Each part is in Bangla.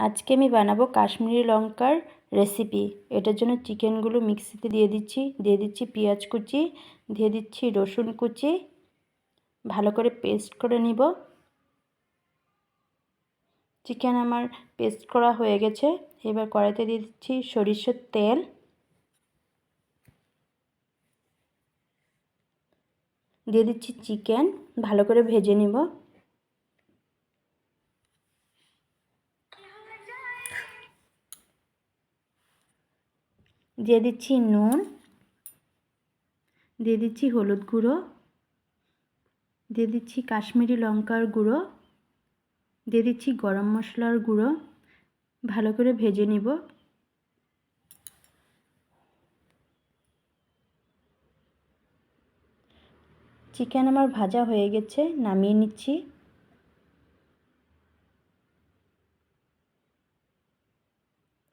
আজকে আমি বানাবো কাশ্মীরি লঙ্কার রেসিপি। এটার জন্য চিকেনগুলো মিক্সিতে দিয়ে দিচ্ছি পেঁয়াজ কুচি, দিয়ে দিচ্ছি রসুন কুচি, ভালো করে পেস্ট করে নিব। চিকেন আমার পেস্ট করা হয়ে গেছে। এবার কড়াইতে দিয়ে দিচ্ছি সরিষার তেল, দিয়ে দিচ্ছি চিকেন, ভালো করে ভেজে নিব। দিয়ে দিচ্ছি নুন, দিয়ে দিচ্ছি হলুদ গুঁড়ো, দিয়ে দিচ্ছি কাশ্মীরি লঙ্কার গুঁড়ো, দিয়ে দিচ্ছি গরম মশলার গুঁড়ো, ভালো করে ভেজে নিব। চিকেন আমার ভাজা হয়ে গেছে, নামিয়ে নিচ্ছি।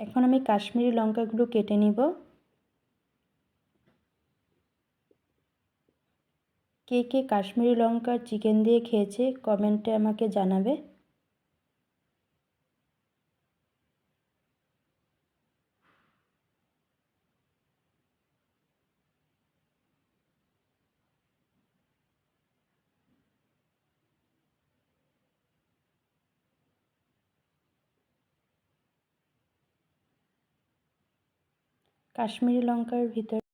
এখন আমি কাশ্মীরি লঙ্কাগুলো কেটে নিব। কে কে কাশ্মীরি লঙ্কার চিকেন দিয়ে খেয়েছে কমেন্টে আমাকে জানাবে। কাশ্মীরি লঙ্কার ভিতরে